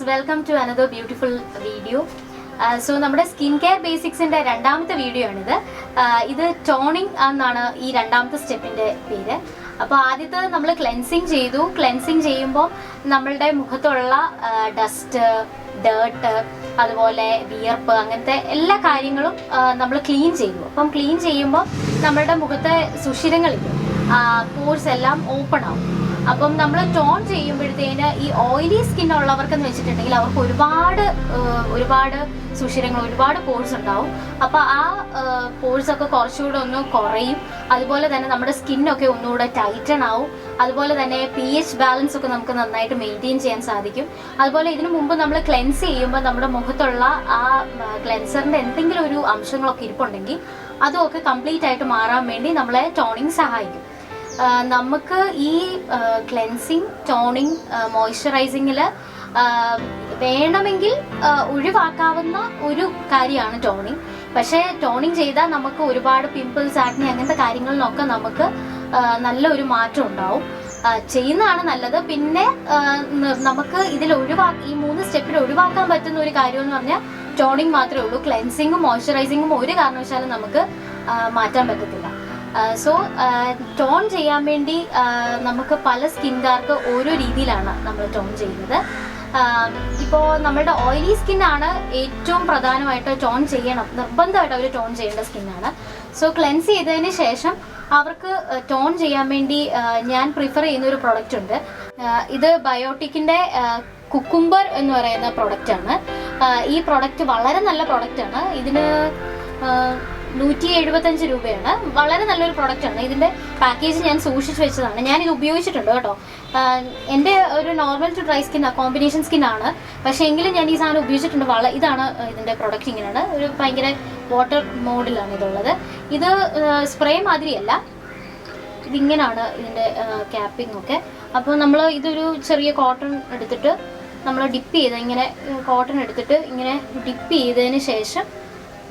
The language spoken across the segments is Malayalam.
welcome to another beautiful video. So നമ്മുടെ സ്കിൻ കെയർ ബേസിക്സിന്റെ രണ്ടാമത്തെ വീഡിയോ ആണിത്. ഇത് ടോണിംഗ് എന്നാണ് ഈ രണ്ടാമത്തെ സ്റ്റെപ്പിന്റെ പേര്. അപ്പോൾ ആദ്യത്തെ നമ്മൾ ക്ലെൻസിങ് ചെയ്തു. ക്ലെൻസിങ് ചെയ്യുമ്പോൾ നമ്മളുടെ മുഖത്തുള്ള ഡസ്റ്റ്, ഡേർട്ട്, അതുപോലെ വിയർപ്പ്, അങ്ങനത്തെ എല്ലാ കാര്യങ്ങളും നമ്മൾ ക്ലീൻ ചെയ്തു. അപ്പം ക്ലീൻ ചെയ്യുമ്പോൾ നമ്മളുടെ മുഖത്തെ സുഷിരങ്ങളില്ലേ, പോർസ് എല്ലാം ഓപ്പൺ ആവും. അപ്പം നമ്മൾ ടോൺ ചെയ്യുമ്പോഴത്തേന് ഈ ഓയിലി സ്കിൻ ഉള്ളവർക്കെന്ന് വെച്ചിട്ടുണ്ടെങ്കിൽ അവർക്ക് ഒരുപാട് സുഷിരങ്ങൾ, ഒരുപാട് പോർസ് ഉണ്ടാവും. അപ്പോൾ ആ പോർസ് ഒക്കെ കുറച്ചുകൂടെ ഒന്ന് കുറയും. അതുപോലെ തന്നെ നമ്മുടെ സ്കിന്നൊക്കെ ഒന്നുകൂടെ ടൈറ്റൺ ആവും. അതുപോലെ തന്നെ pH ബാലൻസ് ഒക്കെ നമുക്ക് നന്നായിട്ട് മെയിൻറ്റെയിൻ ചെയ്യാൻ സാധിക്കും. അതുപോലെ ഇതിനു മുമ്പ് നമ്മൾ ക്ലെൻസ് ചെയ്യുമ്പോൾ നമ്മുടെ മുഖത്തുള്ള ആ ക്ലെൻസറിന്റെ എന്തെങ്കിലും ഒരു അംശങ്ങളൊക്കെ ഇരിപ്പുണ്ടെങ്കിൽ അതുമൊക്കെ കംപ്ലീറ്റ് ആയിട്ട് മാറാൻ വേണ്ടി നമ്മളെ ടോണിങ് സഹായിക്കും. നമുക്ക് ഈ ക്ലെൻസിങ്, ടോണിങ്, മോയ്സ്ചറൈസിങ്ങിൽ വേണമെങ്കിൽ ഒഴിവാക്കാവുന്ന ഒരു കാര്യമാണ് ടോണിങ്. പക്ഷേ ടോണിങ് ചെയ്താൽ നമുക്ക് ഒരുപാട് പിമ്പിൾസ്, ആക്നെ അങ്ങനത്തെ കാര്യങ്ങളിലൊക്കെ നമുക്ക് നല്ലൊരു മാറ്റം ഉണ്ടാവും. ചെയ്യുന്നതാണ് നല്ലത്. പിന്നെ നമുക്ക് ഇതിൽ ഈ 3 സ്റ്റെപ്പിൽ ഒഴിവാക്കാൻ പറ്റുന്ന ഒരു കാര്യം എന്ന് പറഞ്ഞാൽ ടോണിങ് മാത്രമേ ഉള്ളൂ. ക്ലെൻസിങ്ങും മോയ്സ്ചറൈസിങ്ങും ഒരു കാരണവശാലും നമുക്ക് മാറ്റാൻ പറ്റത്തില്ല. സോ ടോൺ ചെയ്യാൻ വേണ്ടി നമുക്ക് പല സ്കിൻകാർക്ക് ഓരോ രീതിയിലാണ് നമ്മൾ ടോൺ ചെയ്യുന്നത്. ഇപ്പോൾ നമ്മളുടെ ഓയിലി സ്കിന്നാണ് ഏറ്റവും പ്രധാനമായിട്ട് ടോൺ ചെയ്യണം, നിർബന്ധമായിട്ട് അവർ ടോൺ ചെയ്യേണ്ട സ്കിന്നാണ്. സോ ക്ലെൻസ് ചെയ്തതിന് ശേഷം അവർക്ക് ടോൺ ചെയ്യാൻ വേണ്ടി ഞാൻ പ്രിഫർ ചെയ്യുന്ന ഒരു പ്രൊഡക്റ്റ് ഉണ്ട്. ഇത് ബയോട്ടിക്കിന്റെ കുക്കുംബർ എന്ന് പറയുന്ന പ്രൊഡക്റ്റാണ്. ഈ പ്രൊഡക്റ്റ് വളരെ നല്ല പ്രൊഡക്റ്റാണ്. ഇതിന് 175 രൂപയാണ്. വളരെ നല്ലൊരു പ്രൊഡക്റ്റാണ്. ഇതിന്റെ പാക്കേജ് ഞാൻ സൂക്ഷിച്ച് വെച്ചതാണ്. ഞാനിത് ഉപയോഗിച്ചിട്ടുണ്ട് കേട്ടോ. എൻ്റെ ഒരു normal to dry skin, combination സ്കിന്നാണ്. പക്ഷേ എങ്കിലും ഞാൻ ഈ സാധനം ഉപയോഗിച്ചിട്ടുണ്ട്. ഇതാണ് ഇതിന്റെ പ്രൊഡക്റ്റ്. ഇങ്ങനെയാണ്, ഒരു ഭയങ്കര വാട്ടർ മോഡിലാണ് ഇതുള്ളത്. ഇത് സ്പ്രേ മാതിരിയല്ല, ഇതിങ്ങനാണ് ഇതിന്റെ ക്യാപ്പിംഗ് ഒക്കെ. അപ്പോൾ നമ്മൾ ഇതൊരു ചെറിയ കോട്ടൺ എടുത്തിട്ട് നമ്മൾ ഡിപ്പ് ചെയ്ത്, ഇങ്ങനെ കോട്ടൺ എടുത്തിട്ട് ഇങ്ങനെ ഡിപ്പ് ചെയ്തതിന് ശേഷം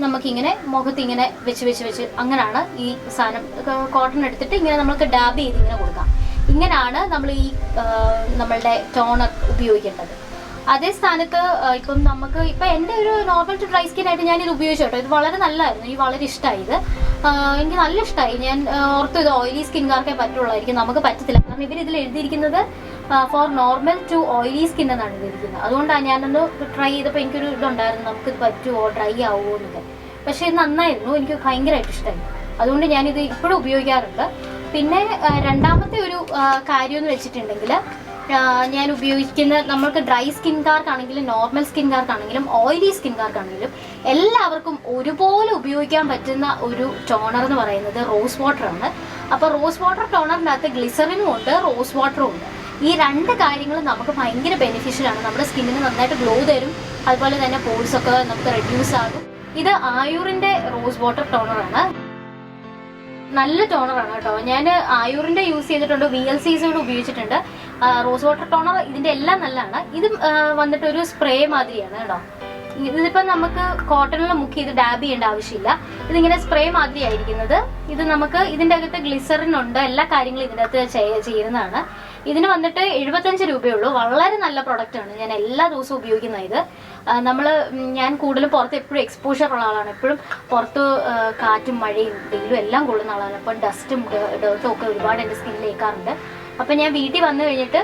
നമുക്കിങ്ങനെ മുഖത്തിങ്ങനെ വെച്ച് അങ്ങനെയാണ് ഈ സാധനം. കോട്ടൺ എടുത്തിട്ട് ഇങ്ങനെ നമുക്ക് ഡാബ് ചെയ്ത് ഇങ്ങനെ കൊടുക്കാം. ഇങ്ങനെയാണ് നമ്മൾ ഈ നമ്മളുടെ ടോണർ ഉപയോഗിക്കേണ്ടത്. അതേ സ്ഥാനത്ത് ഇപ്പം എൻ്റെ ഒരു നോർമൽ ടു ഡ്രൈ സ്കിൻ ആയിട്ട് ഞാനിത് ഉപയോഗിച്ചു കേട്ടോ. ഇത് വളരെ നല്ലതായിരുന്നു. എനിക്ക് വളരെ ഇഷ്ടമായി. എനിക്ക് നല്ല ഇഷ്ടമായി. ഞാൻ ഓർത്തു ഇത് ഓയിലി സ്കിൻകാർക്കേ പറ്റുള്ളായിരിക്കും, നമുക്ക് പറ്റത്തില്ല. കാരണം ഇതിൽ എഴുതിയിരിക്കുന്നത് for normal to oily skin എന്നാണ് എഴുതിയിരിക്കുന്നത്. അതുകൊണ്ടാണ് ഞാനൊന്ന് ട്രൈ ചെയ്തപ്പോൾ എനിക്കൊരു ഇതുണ്ടായിരുന്നു, നമുക്കിത് പറ്റുമോ, ഡ്രൈ ആവുമോ എന്നൊക്കെ. പക്ഷേ ഇത് നന്നായിരുന്നു, എനിക്ക് ഭയങ്കരമായിട്ട് ഇഷ്ടമായി. അതുകൊണ്ട് ഞാനിത് ഇപ്പോഴും ഉപയോഗിക്കാറുണ്ട്. പിന്നെ രണ്ടാമത്തെ ഒരു കാര്യം എന്ന് വെച്ചിട്ടുണ്ടെങ്കിൽ, ഞാൻ ഉപയോഗിക്കുന്ന നമ്മൾക്ക് ഡ്രൈ സ്കിൻകാർക്കാണെങ്കിലും നോർമൽ സ്കിൻകാർക്കാണെങ്കിലും ഓയിലി സ്കിൻകാർക്കാണെങ്കിലും എല്ലാവർക്കും ഒരുപോലെ ഉപയോഗിക്കാൻ പറ്റുന്ന ഒരു ടോണർ എന്ന് പറയുന്നത് റോസ് വാട്ടറാണ്. അപ്പോൾ റോസ് വാട്ടർ ടോണറിനകത്ത് ഗ്ലിസറിനും ഉണ്ട്, റോസ് വാട്ടറും ഉണ്ട്. ഈ 2 കാര്യങ്ങളും നമുക്ക് ഭയങ്കര ബെനിഫിഷ്യലാണ്. നമ്മുടെ സ്കിന്നിന് നന്നായിട്ട് ഗ്ലോ തരും. അതുപോലെ തന്നെ പോൾസ് ഒക്കെ നമുക്ക് റെഡ്യൂസ് ആകും. ഇത് ആയൂറിന്റെ റോസ് വാട്ടർ ടോണറാണ്. നല്ല ടോണറാണ് കേട്ടോ. ഞാൻ ആയൂറിന്റെ യൂസ് ചെയ്തിട്ടുണ്ട്, VLCC ഉപയോഗിച്ചിട്ടുണ്ട്. റോസ് വാട്ടർ ടോണർ ഇതിന്റെ എല്ലാം നല്ലതാണ്. ഇത് വന്നിട്ട് ഒരു സ്പ്രേ മാതിരിയാണ് കേട്ടോ. ഇതിപ്പോൾ നമുക്ക് കോട്ടണിൽ മുക്കി ഇത് ഡാബ് ചെയ്യേണ്ട ആവശ്യമില്ല. ഇതിങ്ങനെ സ്പ്രേ മാതിരി ആയിരിക്കുന്നത്. ഇത് നമുക്ക് ഇതിൻ്റെ അകത്ത് ഗ്ലിസറിൻ ഉണ്ട്, എല്ലാ കാര്യങ്ങളും ഇതിൻ്റെ അകത്ത് ചെയ്യുന്നതാണ്. ഇതിന് വന്നിട്ട് 75 രൂപയുള്ളൂ. വളരെ നല്ല പ്രൊഡക്റ്റാണ്. ഞാൻ എല്ലാ ദിവസവും ഉപയോഗിക്കുന്ന ഇത്. ഞാൻ കൂടുതലും പുറത്ത് എപ്പോഴും എക്സ്പോഷർ ഉള്ള ആളാണ്. എപ്പോഴും പുറത്ത് കാറ്റും മഴയും വെയിലും എല്ലാം കൊള്ളുന്ന ആളാണ്. അപ്പം ഡസ്റ്റും ഡേർട്ടും ഒക്കെ ഒരുപാട് എൻ്റെ സ്കിന്നിൽ ഏൽക്കാറുണ്ട്. അപ്പം ഞാൻ വീട്ടിൽ വന്നു കഴിഞ്ഞിട്ട്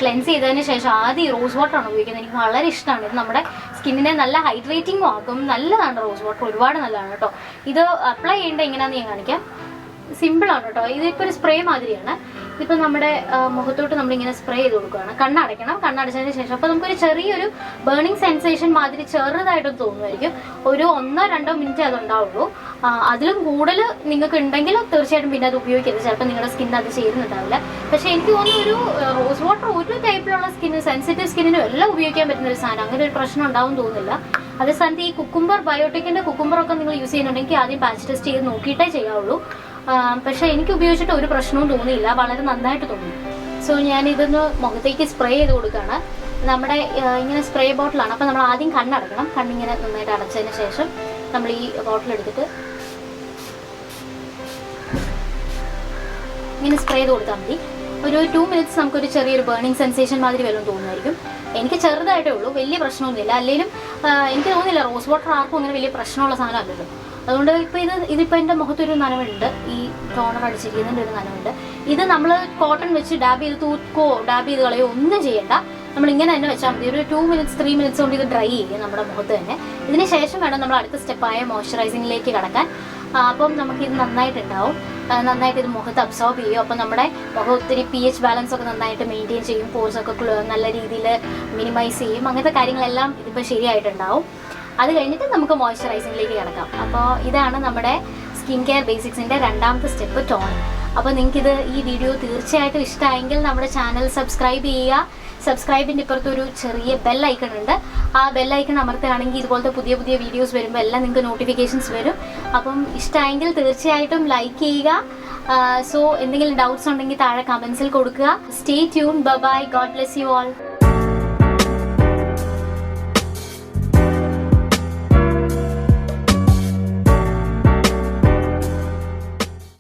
ക്ലെൻസ് ചെയ്തതിന് ശേഷം ആദ്യം റോസ് വാട്ടറാണ് ഉപയോഗിക്കുന്നത്. എനിക്ക് വളരെ ഇഷ്ടമാണ്. ഇത് നമ്മുടെ സ്കിന്നിനെ നല്ല ഹൈഡ്രേറ്റിംഗും ആക്കും. നല്ലതാണ് റോസ് വാട്ടർ, ഒരുപാട് നല്ലതാണ് കേട്ടോ. ഇത് അപ്ലൈ ചെയ്യേണ്ടത് എങ്ങനെയാണെന്ന് ഞാൻ കാണിക്കാം. സിമ്പിളാണ് കേട്ടോ. ഇതിപ്പോൾ ഒരു സ്പ്രേ മാതിരിയാണ്. ഇതിപ്പോൾ നമ്മുടെ മുഖത്തോട്ട് നമ്മളിങ്ങനെ സ്പ്രേ ചെയ്ത് കൊടുക്കുകയാണ്. കണ്ണടയ്ക്കണം. കണ്ണടച്ചതിന് ശേഷം അപ്പോൾ നമുക്കൊരു ചെറിയൊരു ബേണിംഗ് സെൻസേഷൻ മാതിരി ചെറുതായിട്ടൊന്നും തോന്നുമായിരിക്കും. ഒരു 1-2 മിനിറ്റ് അതുണ്ടാവുള്ളൂ. അതിലും കൂടുതൽ നിങ്ങൾക്ക് ഉണ്ടെങ്കിൽ തീർച്ചയായിട്ടും പിന്നെ അത് ഉപയോഗിക്കരുത്. ചിലപ്പോൾ നിങ്ങളുടെ സ്കിൻ അത് ചേരുന്നുണ്ടാവില്ല. പക്ഷേ എനിക്ക് തോന്നുന്നു ഒരു റോസ് വാട്ടർ ഒരു ടൈപ്പിലുള്ള സ്കിന്ന്, സെൻസിറ്റീവ് സ്കിന്നിനും എല്ലാം ഉപയോഗിക്കാൻ പറ്റുന്ന ഒരു സാധനം. അങ്ങനെ ഒരു പ്രശ്നം ഉണ്ടാവും തോന്നുന്നില്ല. അതേ സ്ഥാനത്ത് ഈ കുക്കുംബർ, ബയോട്ടിക്കിന്റെ കുക്കുംബറൊക്കെ നിങ്ങൾ യൂസ് ചെയ്യുന്നുണ്ടെങ്കിൽ ആദ്യം പാച്ച് ടെസ്റ്റ് ചെയ്ത് നോക്കിയിട്ടേ ചെയ്യാവുള്ളൂ. പക്ഷെ എനിക്ക് ഉപയോഗിച്ചിട്ട് ഒരു പ്രശ്നവും തോന്നിയില്ല, വളരെ നന്നായിട്ട് തോന്നി. സോ ഞാനിതൊന്ന് മുഖത്തേക്ക് സ്പ്രേ ചെയ്ത് കൊടുക്കുകയാണ്. നമ്മുടെ ഇങ്ങനെ സ്പ്രേ ബോട്ടിലാണ്. അപ്പം നമ്മൾ ആദ്യം കണ്ണടക്കണം. കണ്ണിങ്ങനെ നന്നായിട്ട് അടച്ചതിന് ശേഷം നമ്മൾ ഈ ബോട്ടിൽ എടുത്തിട്ട് ഇങ്ങനെ സ്പ്രേ ചെയ്ത് കൊടുത്താൽ മതി. ഒരു 2 മിനിറ്റ്സ് നമുക്കൊരു ചെറിയൊരു ബേണിംഗ് സെൻസേഷൻ മാതിരി വല്ലതും തോന്നുമായിരിക്കും. എനിക്ക് ചെറുതായിട്ടേ ഉള്ളൂ, വലിയ പ്രശ്നമൊന്നുമില്ല. അല്ലെങ്കിലും എനിക്ക് തോന്നുന്നില്ല റോസ് വാട്ടർ ആർക്കും അങ്ങനെ വലിയ പ്രശ്നമുള്ള സാധനം അല്ലല്ലോ. അതുകൊണ്ട് ഇതിപ്പോൾ എൻ്റെ മുഖത്തൊരു നനവുണ്ട്, ഈ ടോണർ അടിച്ചിരിക്കുന്നതിൻ്റെ ഒരു നനവുണ്ട്. ഇത് നമ്മൾ കോട്ടൺ വെച്ച് ഡാബ് ചെയ്ത് തൂക്കോ ഡാബ് ചെയ്ത് കളയോ ഒന്നും ചെയ്യണ്ട. നമ്മൾ ഇങ്ങനെ തന്നെ വെച്ചാൽ മതി. ഒരു 2 minutes 3 minutes കൊണ്ട് ഇത് ഡ്രൈ ചെയ്യും നമ്മുടെ മുഖത്ത് തന്നെ. ഇതിന് ശേഷം വേണം നമ്മൾ അടുത്ത സ്റ്റെപ്പായ മോയ്സ്ചറൈസിങ്ങിലേക്ക് കടക്കാൻ. അപ്പം നമുക്കിത് നന്നായിട്ടുണ്ടാവും, നന്നായിട്ട് ഇത് മുഖത്ത് അബ്സോർബ് ചെയ്യും. അപ്പം നമ്മുടെ മുഖം ഒത്തിരി pH ബാലൻസ് ഒക്കെ നന്നായിട്ട് മെയിൻറ്റെയിൻ ചെയ്യും, പോർസ് ഒക്കെ നല്ല രീതിയിൽ മിനിമൈസ് ചെയ്യും. അങ്ങനത്തെ കാര്യങ്ങളെല്ലാം ഇതിപ്പോൾ ശരിയായിട്ടുണ്ടാവും. അത് കഴിഞ്ഞിട്ട് നമുക്ക് മോയ്സ്ചറൈസിങ്ങിലേക്ക് കിടക്കാം. അപ്പോൾ ഇതാണ് നമ്മുടെ സ്കിൻ കെയർ ബേസിക്സിൻ്റെ രണ്ടാമത്തെ സ്റ്റെപ്പ്, ടോണിങ്. അപ്പോൾ നിങ്ങൾക്കിത് ഈ വീഡിയോ തീർച്ചയായിട്ടും ഇഷ്ടമായെങ്കിൽ നമ്മുടെ ചാനൽ സബ്സ്ക്രൈബ് ചെയ്യുക. സബ്സ്ക്രൈബിൻ്റെ ഇപ്പുറത്ത് ഒരു ചെറിയ ബെൽ ഐക്കൺ ഉണ്ട്. ആ ബെൽ ഐക്കൺ അമർത്തുകയാണെങ്കിൽ ഇതുപോലത്തെ പുതിയ പുതിയ വീഡിയോസ് വരുമ്പോൾ എല്ലാം നിങ്ങൾക്ക് നോട്ടിഫിക്കേഷൻസ് വരും. അപ്പം ഇഷ്ടമായെങ്കിൽ തീർച്ചയായിട്ടും ലൈക്ക് ചെയ്യുക. സോ എന്തെങ്കിലും ഡൗട്ട്സ് ഉണ്ടെങ്കിൽ താഴെ കമൻസിൽ കൊടുക്കുക. Stay tune. Bye bye. God bless you all.